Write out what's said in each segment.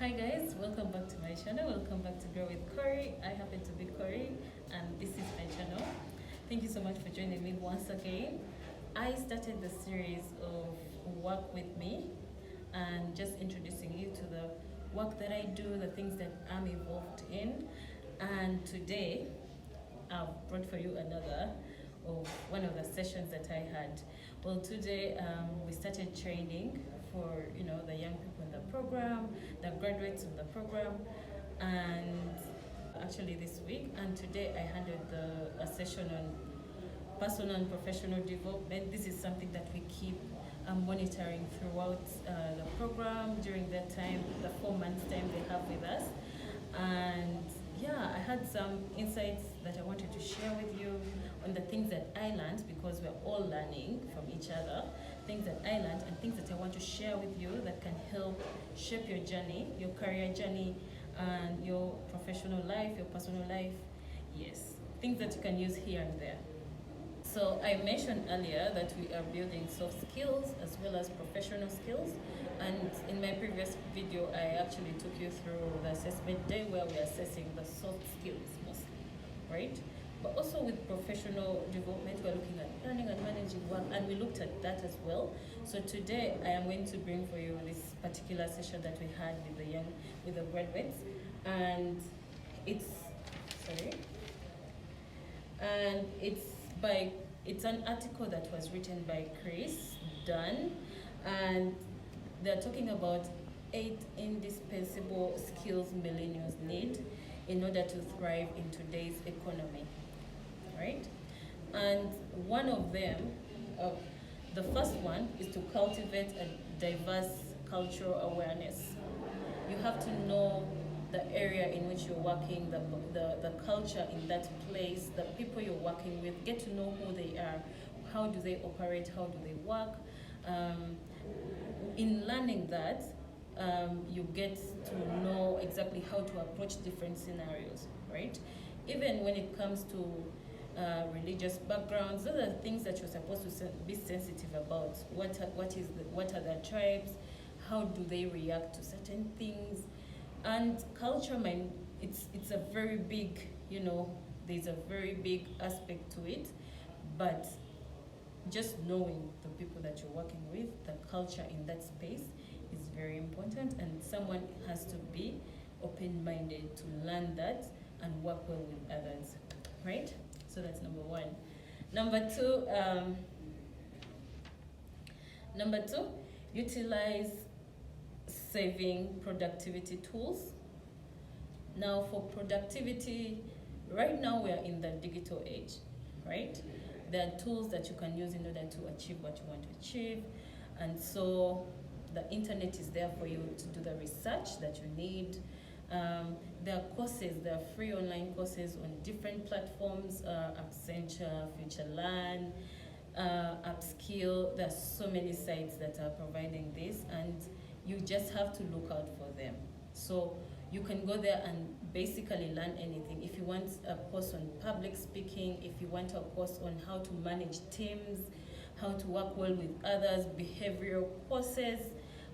Hi guys, welcome back to my channel. Welcome back to Grow with Corey. I happen to be Corey and this is my channel. Thank you so much for joining me once again. I started the series of Work With Me and just introducing you to the work that I do, the things that I'm involved in. And today I've brought for you another of one of the sessions that I had. Well, today we started training for the young people in the program, the graduates in the program, and actually this week. And today I handled a session on personal and professional development. This is something that we keep monitoring throughout the program during that time, the 4 months time they have with us. And yeah, I had some insights that I wanted to share with you on the things that I learned, because we're all learning from each other, things that I learned and things that I want to share with you that can help shape your journey, your career journey, and your professional life, your personal life. Yes, things that you can use here and there. So I mentioned earlier that we are building soft skills as well as professional skills. And in my previous video, I actually took you through the assessment day where we're assessing the soft skills mostly, right? But also with professional development, we're looking at planning and managing work, and we looked at that as well. So today I am going to bring for you this particular session that we had with the graduates, and it's it's an article that was written by Chris Dunn, and they're talking about 8 indispensable skills millennials need in order to thrive in today's economy, right? And one of them, the first one, is to cultivate a diverse cultural awareness. You have to know the area in which you're working, the culture in that place, the people you're working with, get to know who they are, how do they operate, how do they work. In learning that, you get to know exactly how to approach different scenarios, right? Even when it comes to religious backgrounds, those are things that you're supposed to be sensitive about. What are their tribes? How do they react to certain things? And culture, it's a very big, there's a very big aspect to it, but just knowing the people that you're working with, the culture in that space is very important, and someone has to be open-minded to learn that and work well with others, right? So that's number one. Number two, utilize saving productivity tools. Now for productivity, right now we are in the digital age, right? There are tools that you can use in order to achieve what you want to achieve. And so the internet is there for you to do the research that you need. There are courses, there are free online courses on different platforms, Accenture, FutureLearn, Upskill. There are so many sites that are providing this, and you just have to look out for them. So you can go there and basically learn anything. If you want a course on public speaking, if you want a course on how to manage teams, how to work well with others, behavioral courses,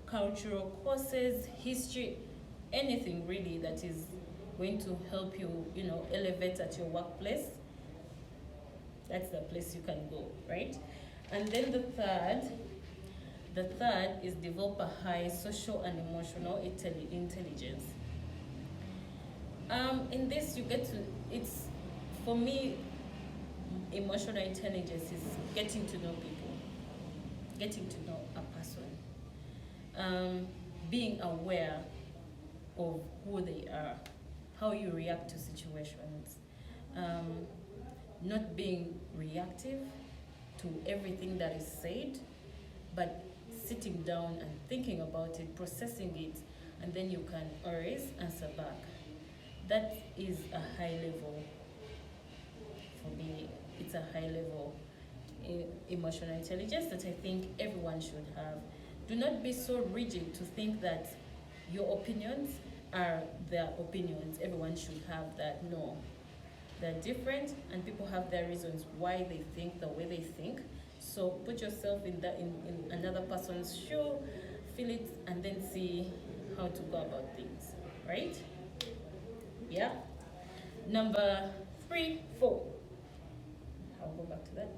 cultural courses, history, anything really that is going to help you, elevate at your workplace, that's the place you can go, right? And then the third is develop a high social and emotional intelligence. In this, for me, emotional intelligence is getting to know people, getting to know a person, being aware of who they are, how you react to situations, not being reactive to everything that is said, but sitting down and thinking about it, processing it, and then you can always answer back. That is a high level for me. It's a high level emotional intelligence that I think everyone should have. Do not be so rigid to think that your opinions are their opinions. Everyone should have that. No. They're different, and people have their reasons why they think the way they think. So put yourself in another person's shoe, feel it, and then see how to go about things, right? Yeah. Number 3, 4. I'll go back to that.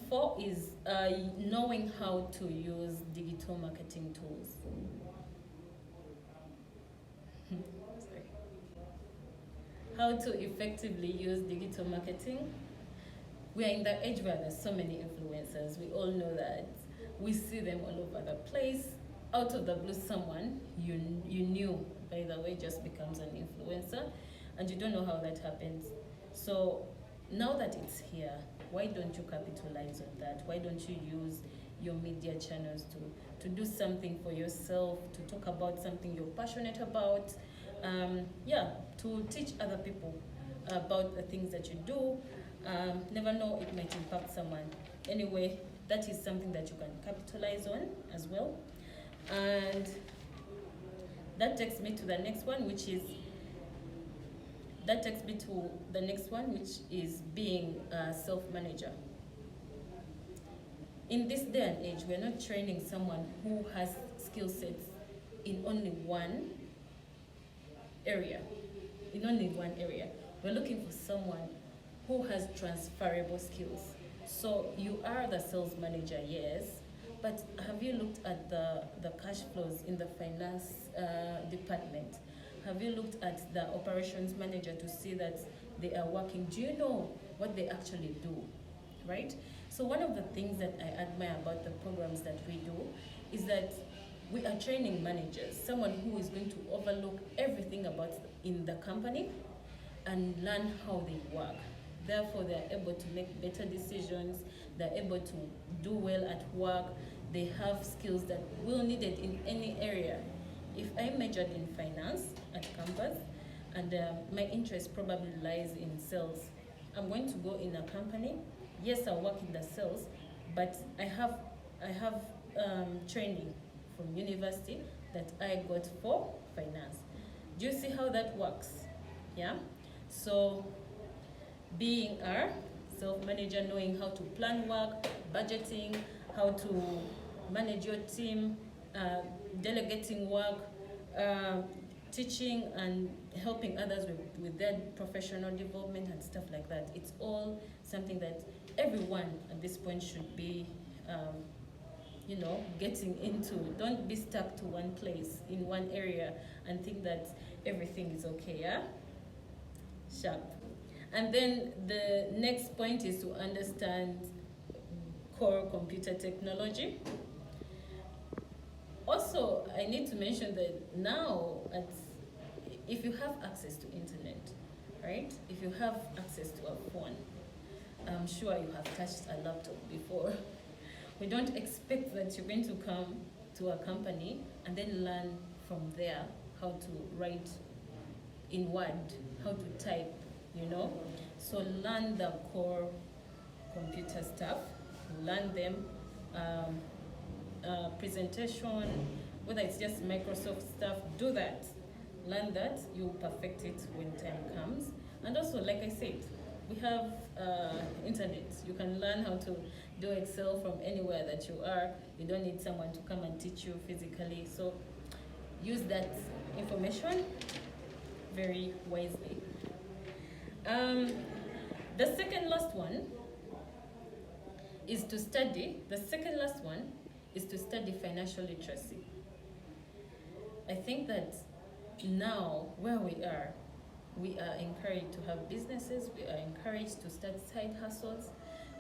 4 is knowing how to use digital marketing tools. Sorry. How to effectively use digital marketing. We are in the age where there's so many influencers. We all know that. We see them all over the place. Out of the blue, someone you knew, by the way, just becomes an influencer, and you don't know how that happens. So now that it's here, why don't you capitalize on that? Why don't you use your media channels to do something for yourself, to talk about something you're passionate about, to teach other people about the things that you do. Never know, it might impact someone. Anyway, that is something that you can capitalize on as well. And that takes me to the next one, which is being a self-manager. In this day and age, we're not training someone who has skill sets in only one area. We're looking for someone who has transferable skills. So you are the sales manager, yes, but have you looked at the cash flows in the finance department? Have you looked at the operations manager to see that they are working? Do you know what they actually do, right? So one of the things that I admire about the programs that we do is that we are training managers, someone who is going to overlook everything about in the company and learn how they work. Therefore, they're able to make better decisions, they're able to do well at work, they have skills that will needed in any area. If I majored in finance at campus, and my interest probably lies in sales, I'm going to go in a company. Yes, I'll work in the sales, but I have training from university that I got for finance. Do you see how that works? Yeah? So being a self-manager, knowing how to plan work, budgeting, how to manage your team, delegating work, teaching and helping others with their professional development and stuff like that. It's all something that everyone at this point should be getting into. Don't be stuck to one place in one area and think that everything is okay, yeah? Sharp. And then the next point is to understand core computer technology. Also, I need to mention that now, if you have access to internet, right? If you have access to a phone, I'm sure you have touched a laptop before. We don't expect that you're going to come to a company and then learn from there how to write in Word, how to type, So learn the core computer stuff, learn them, presentation, whether it's just Microsoft stuff, do that. Learn that, you'll perfect it when time comes. And also, like I said, we have internet. You can learn how to do Excel from anywhere that you are. You don't need someone to come and teach you physically. So use that information very wisely. The second last one is to study financial literacy. I think that now where we are encouraged to have businesses, we are encouraged to start side hustles,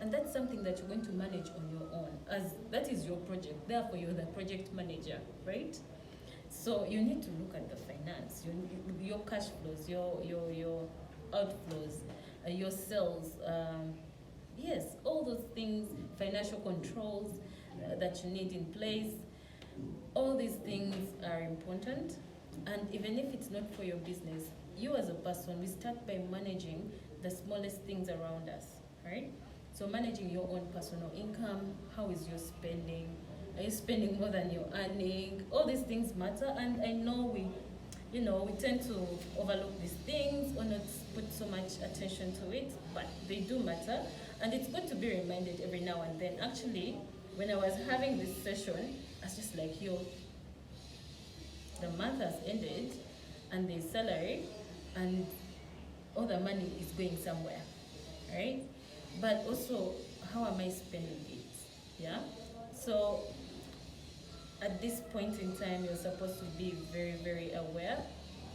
and that's something that you're going to manage on your own, as that is your project, therefore you're the project manager, right? So you need to look at the finance, your cash flows, your outflows, your sales, yes, all those things, financial controls that you need in place. All these things are important, and even if it's not for your business, you as a person, we start by managing the smallest things around us, right? So managing your own personal income, how is your spending? Are you spending more than you're earning? All these things matter, and I know we tend to overlook these things or not put so much attention to it, but they do matter, and it's good to be reminded every now and then. Actually, when I was having this session, I was just like, yo, the month has ended and there's salary and all the money is going somewhere, right? But also, how am I spending it? Yeah? So at this point in time, you're supposed to be very, very aware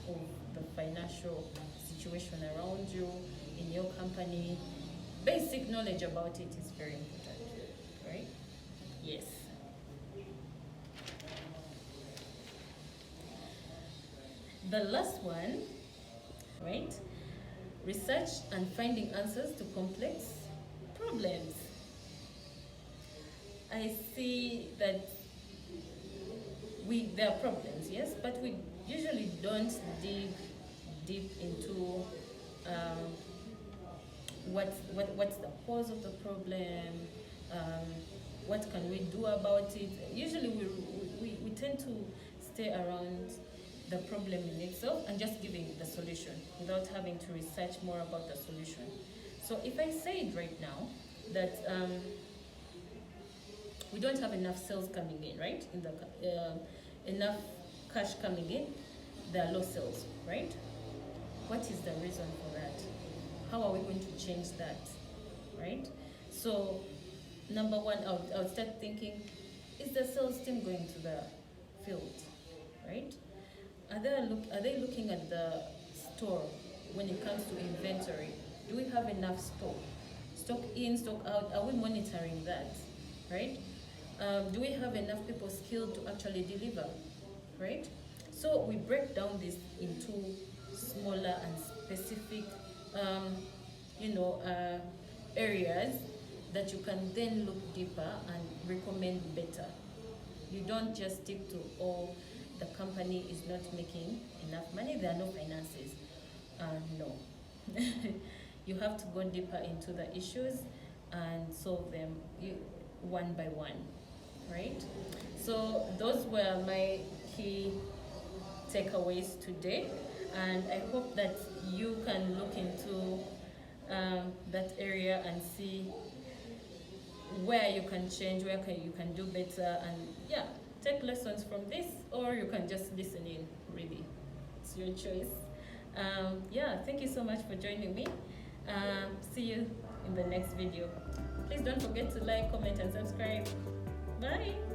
of the financial situation around you, in your company. Basic knowledge about it is very important, right? Yes. The last one, right? Research and finding answers to complex problems. I see that there are problems, yes, but we usually don't dig deep into what's the cause of the problem, what can we do about it. Usually we tend to stay around the problem in itself and just giving the solution without having to research more about the solution. So if I say it right now that we don't have enough sales coming in, right? Enough cash coming in, there are low sales, right? What is the reason for that? How are we going to change that, right? So number one, I would start thinking, is the sales team going to the field, right? Are they looking at the store when it comes to inventory? Do we have enough stock? Stock in, stock out, are we monitoring that, right? Do we have enough people skilled to actually deliver, right? So we break down this into smaller and specific, areas that you can then look deeper and recommend better. You don't just stick to, oh, the company is not making enough money, there are no finances. No. You have to go deeper into the issues and solve them one by one, right? So those were my key takeaways today, and I hope that you can look into that area and see where you can change, where you can do better, and yeah, take lessons from this, or you can just listen in, really. It's your choice. Yeah, thank you so much for joining me. See you in the next video. Please don't forget to like, comment, and subscribe. Bye.